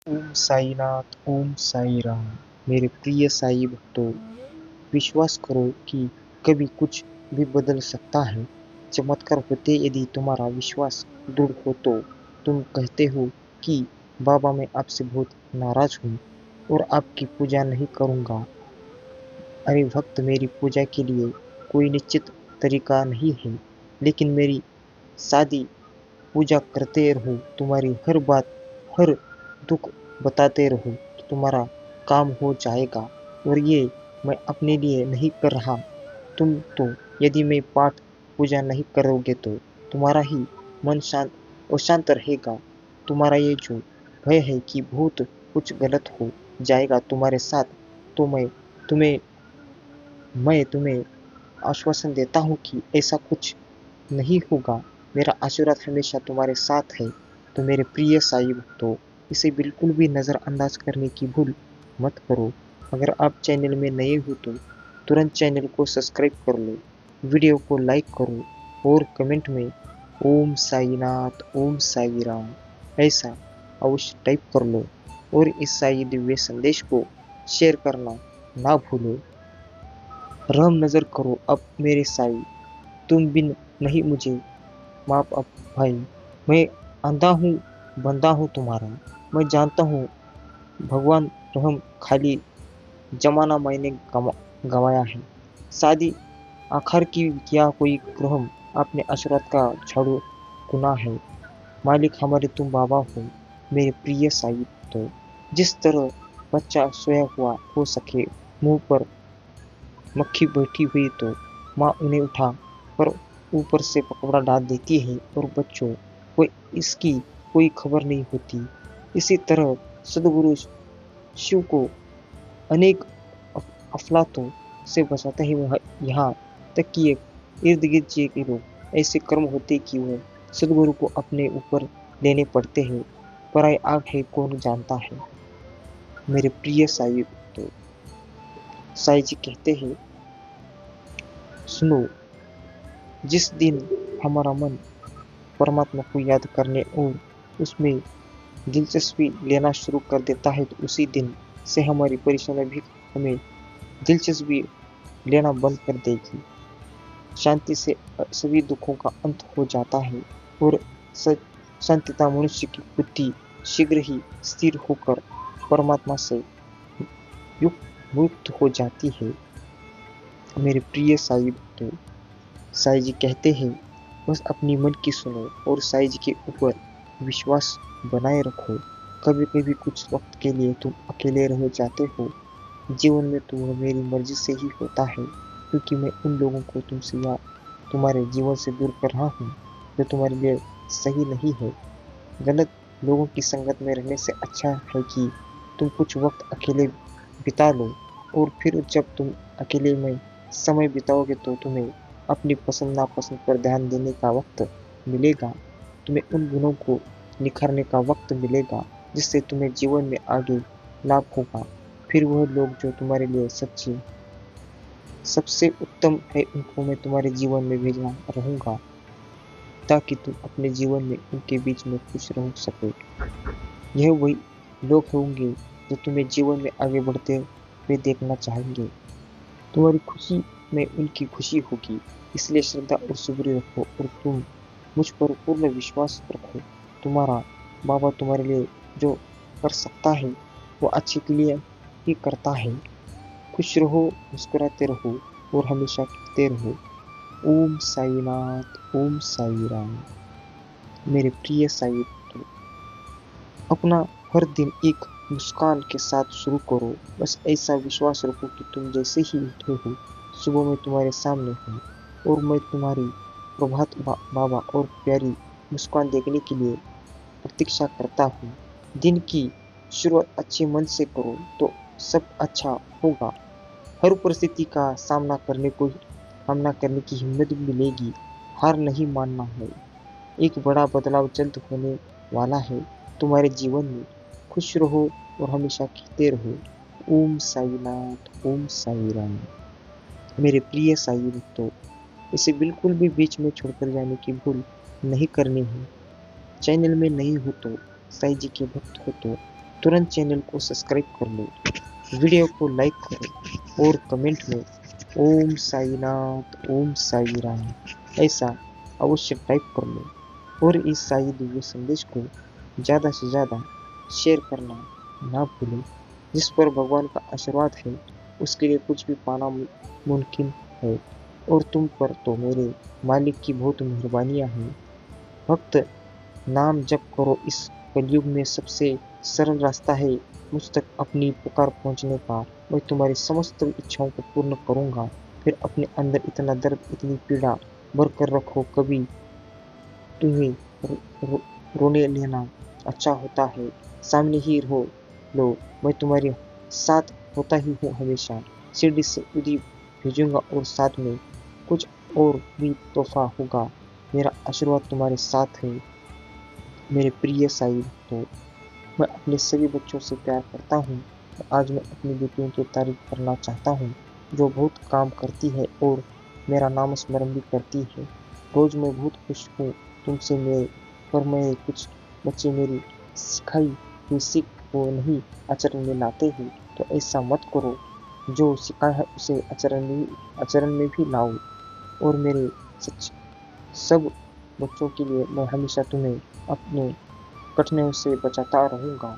ओम साईनाथ, ओम साई राम। मेरे प्रिय साई भक्तों, विश्वास करो कि कभी कुछ भी बदल सकता है। चमत्कार होते यदि तुम्हारा विश्वास दृढ़ हो तो। तुम कहते हो कि बाबा मैं आपसे बहुत नाराज हूँ और आपकी पूजा नहीं करूँगा। अरे भक्त, मेरी पूजा के लिए कोई निश्चित तरीका नहीं है, लेकिन मेरी सादी पूजा करते रहो, तुम्हारी हर बात, हर दुख बताते रहो तो तुम्हारा काम हो जाएगा। और ये मैं अपने लिए नहीं कर रहा, तुम तो। यदि मैं पाठ पूजा नहीं करोगे तो तुम्हारा ही मन शांत अशांत रहेगा। तुम्हारा ये जो भय है कि बहुत कुछ गलत हो जाएगा तुम्हारे साथ, तो मैं तुम्हें आश्वासन देता हूँ कि ऐसा कुछ नहीं होगा। मेरा आशीर्वाद हमेशा तुम्हारे साथ है। तो मेरे प्रिय साई भक्तों, इसे बिल्कुल भी नज़रअंदाज करने की भूल मत करो। अगर आप चैनल में नए हो तो तुरंत चैनल को सब्सक्राइब कर लो, वीडियो को लाइक करो और कमेंट में ओम साईनाथ, ओम साई राम ऐसा अवश्य टाइप कर लो। और इस साई दिव्य संदेश को शेयर करना ना भूलो। रहम नज़र करो अब मेरे साई, तुम बिन नहीं मुझे माप अब भाई। मैं अंधा हूँ, बंदा हूँ तुम्हारा। मैं जानता हूँ भगवान रहम खाली जमाना मैंने गंवाया है। शादी आखिर की किया कोई रहम, आपने अशरत का झाड़ू गुना है। मालिक हमारे तुम बाबा हो मेरे प्रिय साई। तो जिस तरह बच्चा सोया हुआ हो सके, मुंह पर मक्खी बैठी हुई तो माँ उन्हें उठा कर ऊपर से पकौड़ा डाल देती है और बच्चों को इसकी कोई खबर नहीं होती। इसी तरह सदगुरु शिव को अनेक अफलातों से बचाते हैं। वह यहाँ तक कि एक इर्द गिर्द के लोग ऐसे कर्म होते कि वह सदगुरु को अपने ऊपर लेने पड़ते हैं। पराई आग है कौन जानता है। मेरे प्रिय साई, तो साई जी कहते हैं, सुनो, जिस दिन हमारा मन परमात्मा को याद करने और उसमें दिलचस्पी लेना शुरू कर देता है तो उसी दिन से हमारी परेशानी भी हमें दिलचस्पी लेना बंद कर देगी। शांति से सभी दुखों का अंत हो जाता है और शांतिता मनुष्य की बुद्धि शीघ्र ही स्थिर होकर परमात्मा से युक्त मुक्त हो जाती है। मेरे प्रिय साई भक्तों, साई जी कहते हैं, बस अपनी मन की सुनो और साई जी के ऊपर विश्वास बनाए रखो। कभी कभी कुछ वक्त के लिए तुम अकेले रह जाते हो। जीवन में तो मेरी मर्जी से ही होता है, क्योंकि मैं उन लोगों को तुमसे या तुम्हारे जीवन से दूर कर रहा हूँ जो तुम्हारे लिए सही नहीं है। गलत लोगों की संगत में रहने से अच्छा है कि तुम कुछ वक्त अकेले बिता लो, और फिर जब तुम अकेले में समय बिताओगे तो तुम्हें अपनी पसंद नापसंद पर ध्यान देने का वक्त मिलेगा। तुम्हें उन गुणों को निखारने का वक्त मिलेगा जिससे तुम्हें जीवन में आगे लाभ होगा। फिर वह लोग जो तुम्हारे लिए सच्चे सबसे उत्तम है उनको मैं तुम्हारे जीवन में भेजना रहूंगा, ताकि तुम अपने जीवन में उनके बीच में खुश रह सको। यह वही लोग होंगे जो तुम्हें जीवन में आगे बढ़ते हुए देखना चाहेंगे। तुम्हारी खुशी में उनकी खुशी होगी। इसलिए श्रद्धा और सब्र रखो और तुम मुझ पर पूर्ण विश्वास रखो। तुम्हारा बाबा तुम्हारे लिए जो कर सकता है वो अच्छे के लिए ही करता है। खुश रहो, मुस्कुराते रहो और हमेशा कहते रहो ओम साईनाथ, ओम साई राम। मेरे प्रिय साई भक्तों, अपना हर दिन एक मुस्कान के साथ शुरू करो। बस ऐसा विश्वास रखो कि तुम जैसे ही उठे हो सुबह में तुम्हारे सामने हूँ और मैं तुम्हारी बाबा और प्यारी मुस्कान देखने के लिए प्रतीक्षा करता हूँ। दिन की शुरुआत अच्छे मन से करो तो सब अच्छा होगा। हर परिस्थिति का सामना करने की हिम्मत भी मिलेगी। हार नहीं मानना है। एक बड़ा बदलाव जल्द होने वाला है तुम्हारे जीवन में। खुश रहो और हमेशा कहते रहो ओम साईनाथ, ओम साई राम। मेरे प्रिय साई भक्तों, इसे बिल्कुल भी बीच में छोड़कर जाने की भूल नहीं करनी है। चैनल में नहीं हो तो, साई जी के भक्त हो तो तुरंत चैनल को सब्सक्राइब कर लो, वीडियो को लाइक करो और कमेंट में ओम साई राम ऐसा अवश्य टाइप कर लो। और इस साई दिव्य संदेश को ज़्यादा से ज़्यादा शेयर करना ना भूलें। जिस पर भगवान का आशीर्वाद है उसके लिए कुछ भी पाना मुमकिन है, और तुम पर तो मेरे मालिक की बहुत मेहरबानियाँ हैं। भक्त नाम जप करो, इस कलयुग में सबसे सरल रास्ता है मुझ तक अपनी पुकार पहुंचने का। मैं तुम्हारी समस्त इच्छाओं को पूर्ण करूंगा। फिर अपने अंदर इतना दर्द, इतनी पीड़ा भर कर रखो, कभी तुम्हें रो, रो, रोने लेना अच्छा होता है, सामने ही रहो लो, मैं तुम्हारे साथ होता ही हूँ हमेशा। शिरडी से उदी भेजूंगा और साथ में कुछ और भी तोहफा होगा। मेरा आशीर्वाद तुम्हारे साथ है मेरे प्रिय साई भक्तों। मैं अपने सभी बच्चों से प्यार करता हूँ। आज मैं अपनी बेटियों की तारीफ करना चाहता हूँ जो बहुत काम करती है और मेरा नाम स्मरण भी करती है। रोज मैं बहुत खुश हूँ तुमसे मेरे, पर मैं कुछ बच्चे मेरी सिखाई हुई सीख को नहीं आचरण में लाते हैं, तो ऐसा मत करो। जो सिखाया है उसे आचरण में भी लाओ। और मेरे सच सब बच्चों के लिए मैं हमेशा तुम्हें अपने कठिनाइयों से बचाता रहूंगा।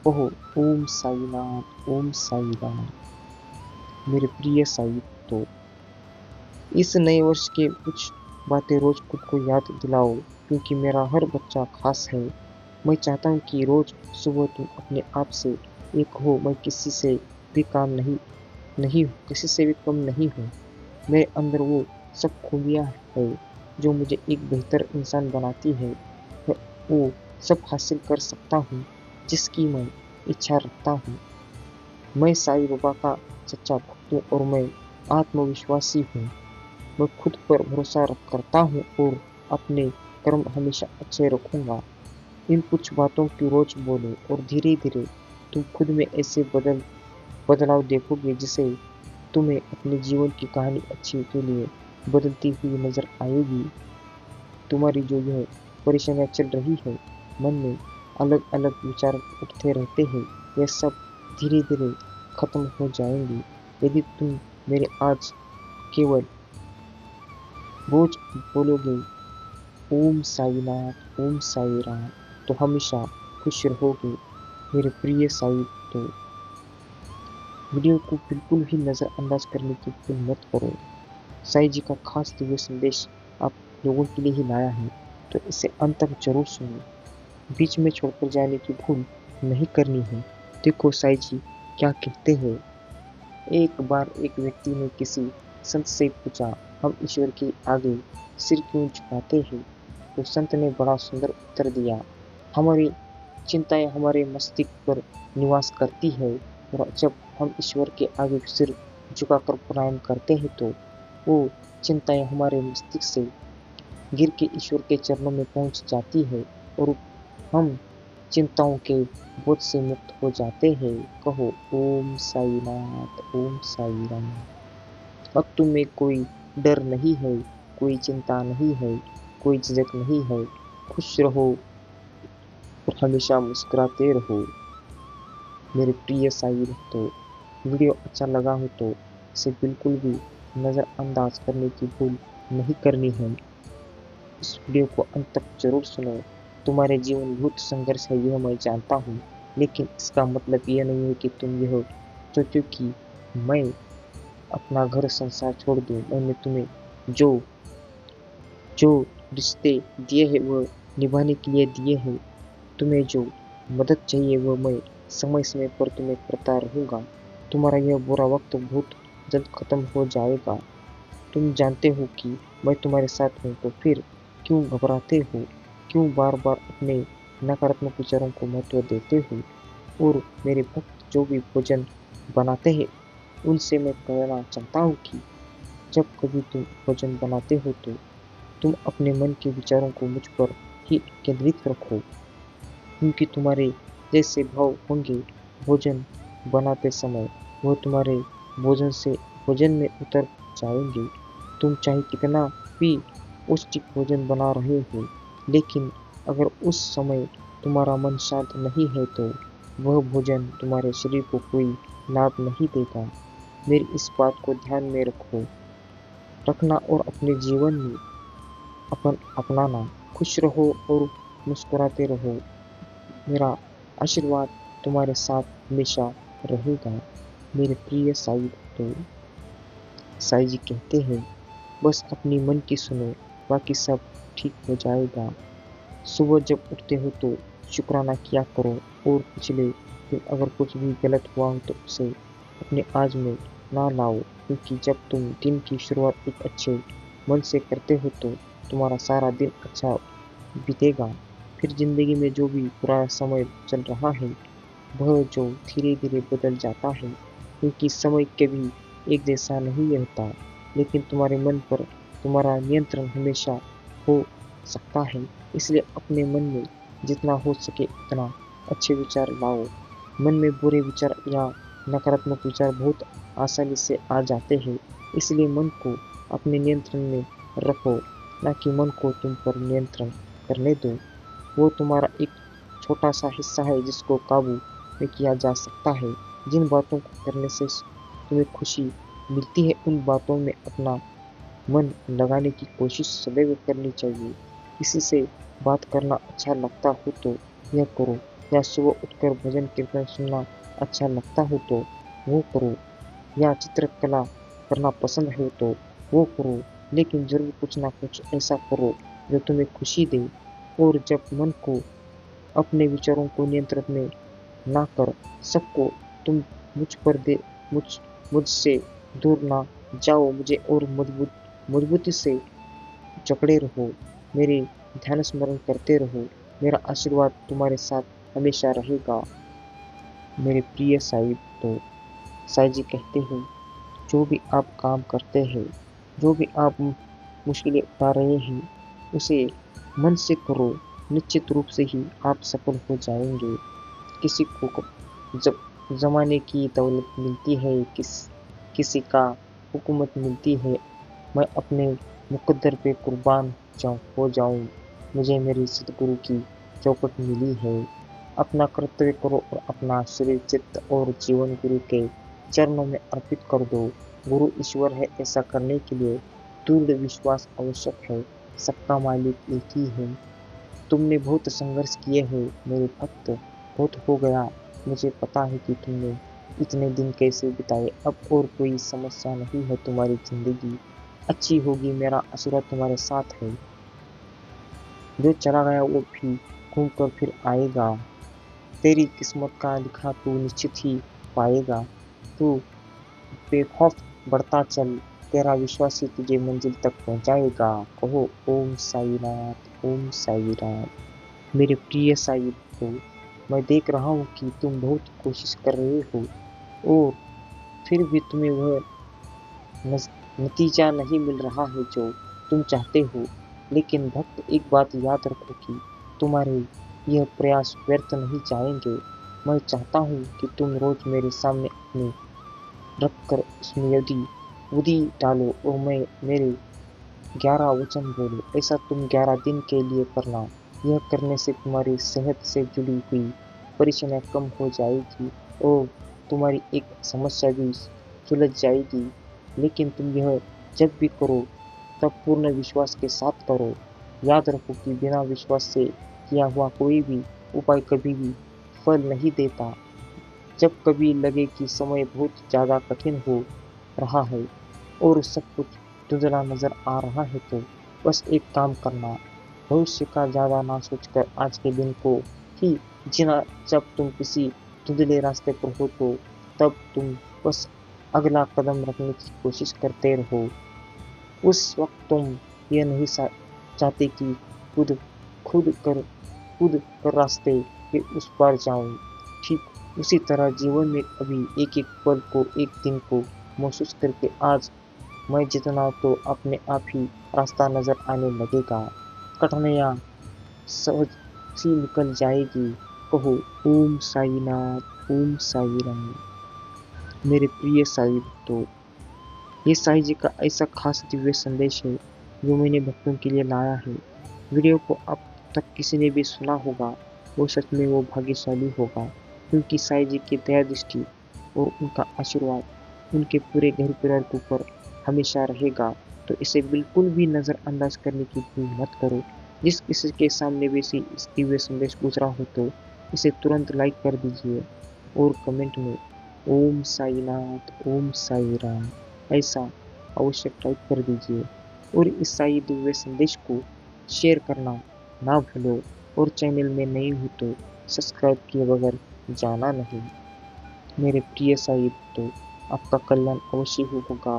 ओहो, ओम साई राम मेरे प्रिय साई। तो इस नए वर्ष के कुछ बातें रोज खुद को याद दिलाओ, क्योंकि मेरा हर बच्चा खास है। मैं चाहता हूँ कि रोज सुबह तुम अपने आप से एक हो। मैं किसी से भी किसी से भी कम नहीं हूँ। मेरे अंदर वो सब खूबियाँ है जो मुझे एक बेहतर इंसान बनाती है। मैं वो सब हासिल कर सकता हूँ जिसकी मैं इच्छा रखता हूँ। मैं साईं बाबा का सच्चा भक्त हूँ और मैं आत्मविश्वासी हूँ। मैं खुद पर भरोसा करता हूँ और अपने कर्म हमेशा अच्छे रखूंगा। इन कुछ बातों की रोज बोलो और धीरे धीरे तुम खुद में ऐसे बदलाव देखोगे जिसे तुम्हें अपने जीवन की कहानी अच्छी के लिए बदलती हुई नजर आएगी। तुम्हारी जो यह परेशानियां चल रही है, मन में अलग अलग विचार उठते रहते हैं, यह सब धीरे धीरे खत्म हो जाएंगी यदि तुम मेरे आज केवल रोज बोलोगे ओम साई राम, तो हमेशा खुश रहोगे मेरे प्रिय साई। तो वीडियो को बिल्कुल भी नज़रअंदाज करने की भूल मत करो। साईं जी का खास दिव्य संदेश आप लोगों के लिए ही लाया है, तो इसे अंत तक जरूर सुनो। बीच में छोड़कर जाने की भूल नहीं करनी है। देखो साईं जी क्या कहते हैं। एक बार एक व्यक्ति ने किसी संत से पूछा, हम ईश्वर के आगे सिर क्यों झुकाते हैं? तो संत ने बड़ा सुंदर उत्तर दिया, हमारी चिंताएं हमारे मस्तिष्क पर निवास करती है, और जब हम ईश्वर के आगे सिर झुकाकर प्रणाम करते हैं तो वो चिंताएं हमारे मस्तिष्क से गिर के ईश्वर के चरणों में पहुंच जाती है और हम चिंताओं के बोझ से मुक्त हो जाते हैं। कहो ओम साई राम। अब तुम्हें कोई डर नहीं है, कोई चिंता नहीं है, कोई झिझक नहीं है। खुश रहो और हमेशा मुस्कुराते रहो मेरे प्रिय साई भक्तों। वीडियो अच्छा लगा हो तो इसे बिल्कुल भी नज़रअंदाज करने की भूल नहीं करनी है। इस वीडियो को अंत तक जरूर सुनो। तुम्हारे जीवन बहुत संघर्ष है यह मैं जानता हूँ, लेकिन इसका मतलब यह नहीं है कि तुम यह सोचो कि मैं अपना घर संसार छोड़ दूँ। मैंने तुम्हें जो जो रिश्ते दिए हैं वह निभाने के लिए दिए हैं। तुम्हें जो मदद चाहिए वह मैं समय समय पर तुम्हें करता रहूँगा। तुम्हारा यह बुरा वक्त बहुत जल्द खत्म हो जाएगा। तुम जानते हो कि मैं तुम्हारे साथ हूँ, तो फिर क्यों घबराते हो? क्यों बार बार अपने नकारात्मक विचारों को महत्व देते हो? और मेरे भक्त जो भी भोजन बनाते हैं उनसे मैं कहना चाहता हूँ कि जब कभी तुम भोजन बनाते हो तो तुम अपने मन के विचारों को मुझ पर ही केंद्रित रखो, क्योंकि तुम्हारे जैसे भाव होंगे भोजन बनाते समय वह तुम्हारे भोजन में उतर जाएंगे। तुम चाहे कितना भी पौष्टिक भोजन बना रहे हो, लेकिन अगर उस समय तुम्हारा मन शांत नहीं है तो वह भोजन तुम्हारे शरीर को कोई लाभ नहीं देगा। मेरी इस बात को ध्यान में रखना और अपने जीवन में अपनाना। खुश रहो और मुस्कुराते रहो। मेरा आशीर्वाद तुम्हारे साथ हमेशा रहेगा। मेरे प्रिय साई भक्तों, साई जी कहते हैं, बस अपनी मन की सुनो, बाकी सब ठीक हो जाएगा। सुबह जब उठते हो तो शुक्राना किया करो और पिछले दिन अगर कुछ भी गलत हुआ हो तो उसे अपने आज में ना लाओ, क्योंकि जब तुम दिन की शुरुआत एक अच्छे मन से करते हो तो तुम्हारा सारा दिन अच्छा बीतेगा। फिर जिंदगी में जो भी बुरा समय चल रहा है वह जो धीरे धीरे बदल जाता है, क्योंकि समय कभी एक जैसा नहीं रहता, लेकिन तुम्हारे मन पर तुम्हारा नियंत्रण हमेशा हो सकता है। इसलिए अपने मन में जितना हो सके उतना अच्छे विचार लाओ। मन में बुरे विचार या नकारात्मक विचार बहुत आसानी से आ जाते हैं, इसलिए मन को अपने नियंत्रण में रखो, ना कि मन को तुम पर नियंत्रण करने दो। वो तुम्हारा एक छोटा सा हिस्सा है जिसको काबू में किया जा सकता है। जिन बातों को करने से तुम्हें खुशी मिलती है उन बातों में अपना मन लगाने की कोशिश सदैव करनी चाहिए। किसी से बात करना अच्छा लगता हो तो यह करो, या सुबह उठकर भजन कीर्तन सुनना अच्छा लगता हो तो वो करो, या चित्रकला करना पसंद है तो वो करो, लेकिन जरूर कुछ ना कुछ ऐसा करो जो तुम्हें खुशी दे। और जब मन को अपने विचारों को नियंत्रण में ना कर सको तुम मुझ पर दे मुझ मुझसे दूर ना जाओ, मुझे और मजबूती से जकड़े रहो। मेरे ध्यान स्मरण करते रहो। मेरा आशीर्वाद तुम्हारे साथ हमेशा रहेगा। मेरे प्रिय साहिब, तो साईं जी कहते हैं, जो भी आप काम करते हैं, जो भी आप मुश्किलें उठा रहे हैं, उसे मन से करो। निश्चित रूप से ही आप सफल हो जाएंगे। किसी को जब जमाने की दौलत मिलती है, किसी का हुकूमत मिलती है, मैं अपने मुकद्दर पे कुर्बान हो जाऊं। मुझे मेरी सतगुरु की चौखट मिली है। अपना कर्तव्य करो और अपना शरीर, चित्त और जीवन गुरु के चरणों में अर्पित कर दो। गुरु ईश्वर है, ऐसा करने के लिए दृढ़ विश्वास आवश्यक है। सबका मालिक एक ही है। तुमने बहुत संघर्ष किए हैं मेरे भक्त, बहुत हो गया। मुझे पता है कि तुमने इतने दिन कैसे बिताए। अब और कोई समस्या नहीं है, तुम्हारी जिंदगी अच्छी होगी। मेरा आशीर्वाद तुम्हारे साथ है। जो चला गया वो भी घूम कर फिर आएगा। तेरी किस्मत का लिखा तू निश्चित ही पाएगा। तू बेखौफ बढ़ता चल, तेरा विश्वास ही तुझे मंजिल तक पहुंचाएगा। कहो ओम साई नाथ, ओम साई नाथ। मेरे प्रिय साई को मैं देख रहा हूँ कि तुम बहुत कोशिश कर रहे हो और फिर भी तुम्हें वह नतीजा नहीं मिल रहा है जो तुम चाहते हो। लेकिन भक्त, एक बात याद रखो कि तुम्हारे यह प्रयास व्यर्थ नहीं जाएंगे। मैं चाहता हूँ कि तुम रोज मेरे सामने अपने रख कर उसमें यदि विधि डालो और मैं मेरे 11 वचन बोलो। ऐसा तुम 11 दिन के लिए करना। यह करने से तुम्हारी सेहत से जुड़ी हुई परेशानियां कम हो जाएगी और तुम्हारी एक समस्या भी सुलझ जाएगी। लेकिन तुम यह जब भी करो तब पूर्ण विश्वास के साथ करो। याद रखो कि बिना विश्वास से किया हुआ कोई भी उपाय कभी भी फल नहीं देता। जब कभी लगे कि समय बहुत ज़्यादा कठिन हो रहा है और सब कुछ धुंधला नजर आ रहा है तो बस एक काम करना, भविष्य का ज़्यादा ना सोचकर आज के दिन को ही जीना। जब तुम किसी धुंधले रास्ते पर हो तो तब तुम बस अगला कदम रखने की कोशिश करते रहो। उस वक्त तुम ये नहीं चाहते कि खुद खुद कर खुद कर रास्ते के उस पार जाऊं। ठीक उसी तरह जीवन में अभी एक एक पल को, एक दिन को महसूस करके आज मैं जितना तो अपने आप ही रास्ता नजर आने लगेगा। कठिनाइयाँ सहज सी निकल जाएगी। कहो ओम साई नाथ, ओम साई राम। मेरे प्रिय साई भक्तों, ये साई जी का ऐसा खास दिव्य संदेश है जो मैंने भक्तों के लिए लाया है। वीडियो को अब तक किसी ने भी सुना होगा वो सच में वो भाग्यशाली होगा, क्योंकि साईं जी की दया दृष्टि और उनका आशीर्वाद उनके पूरे घर परिवार के ऊपर हमेशा रहेगा। तो इसे बिल्कुल भी नज़रअंदाज करने की भूल मत करो। जिस किसी के सामने भी से इस दिव्य संदेश गुजरा हो तो इसे तुरंत लाइक कर दीजिए और कमेंट में ओम साईनाथ ओम साई राम ऐसा अवश्य टाइप कर दीजिए और इस साई दिव्य संदेश को शेयर करना ना भूलो और चैनल में नए हो तो सब्सक्राइब किए बगैर जाना नहीं। मेरे प्रिय साई भक्तों, आपका कल्याण अवश्य ही होगा,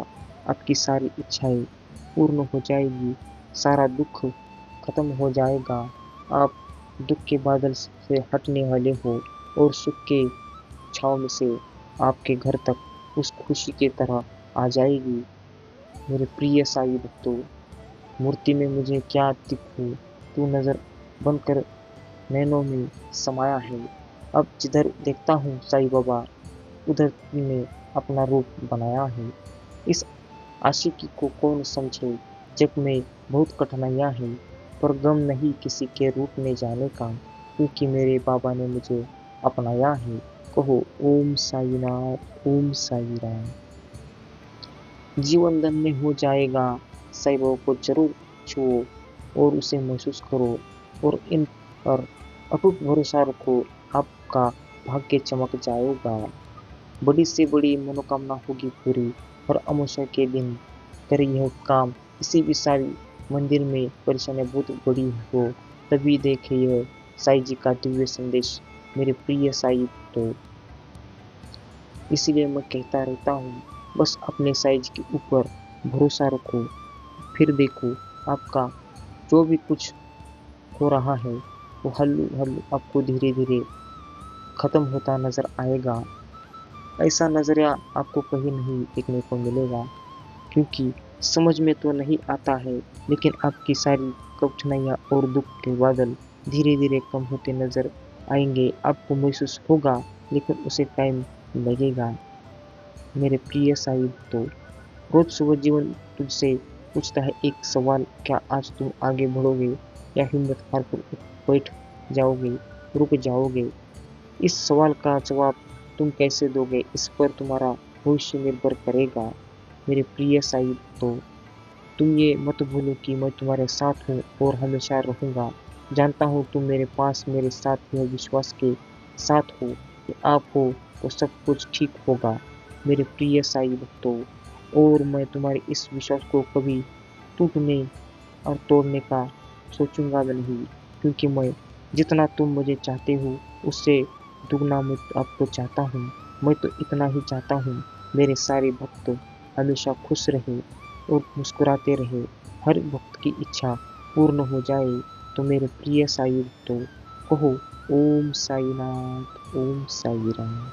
आपकी सारी इच्छाएं पूर्ण हो जाएगी, सारा दुख खत्म हो जाएगा, आप दुख के बादल से हटने वाले हो और सुख के छाँव में से आपके घर तक उस खुशी की तरह आ जाएगी। मेरे प्रिय साई भक्तों, मूर्ति में मुझे क्या दिखूं, तू नजर बनकर नैनों में समाया है। अब जिधर देखता हूँ साईं बाबा उधर तुमने अपना रूप बनाया है। इस आशिकी को कौन समझे, जग में बहुत कठिनाइयाँ हैं, पर गम नहीं किसी के रूप में जाने का, क्योंकि मेरे बाबा ने मुझे अपनाया है। कहो ओम साईनाथ ओम साई राम। जीवन धन्य हो जाएगा, साईं बाबा को जरूर छुओ और उसे महसूस करो और इन पर अटूट भरोसा रखो, आपका भाग्य चमक जाएगा। बड़ी से बड़ी मनोकामना होगी पूरी और अमावस्या के दिन करे यह काम। किसी भी साई मंदिर में परेशानी बहुत बड़ी हो तभी देखे यह साईं जी का दिव्य संदेश। मेरे प्रिय साई तो इसलिए मैं कहता रहता हूँ, बस अपने साईं जी के ऊपर भरोसा रखो, फिर देखो आपका जो भी कुछ हो रहा है वो हल्लू हल्लू आपको धीरे धीरे खत्म होता नजर आएगा। ऐसा नजरिया आपको कहीं नहीं देखने को मिलेगा, क्योंकि समझ में तो नहीं आता है, लेकिन आपकी सारी कठिनाइयाँ और दुख के बादल धीरे धीरे कम होते नजर आएंगे। आपको महसूस होगा, लेकिन उसे टाइम लगेगा। मेरे प्रिय साई तो रोज सुबह जीवन तुझसे पूछता है एक सवाल, क्या आज तुम आगे बढ़ोगे या हिम्मत हार कर बैठ जाओगे, रुक जाओगे? इस सवाल का जवाब तुम कैसे दोगे, इस पर तुम्हारा भविष्य निर्भर करेगा। मेरे प्रिय साई तो तुम ये मत भूलो कि मैं तुम्हारे साथ हूँ और हमेशा रहूँगा। जानता हूँ तुम मेरे पास मेरे साथ यह विश्वास के साथ हो कि आप हो तो सब कुछ ठीक होगा। मेरे प्रिय साई भक्तों, और मैं तुम्हारे इस विश्वास को कभी टूटने और तोड़ने का सोचूंगा भी नहीं, क्योंकि मैं जितना तुम मुझे चाहते हो उससे दुगना मैं आपको चाहता हूँ। मैं तो इतना ही चाहता हूँ मेरे सारे भक्त हमेशा खुश रहे और मुस्कुराते रहे, हर भक्त की इच्छा पूर्ण हो जाए। तो मेरे प्रिय साई भक्तों, कहो ओम साईनाथ ओम साई राम।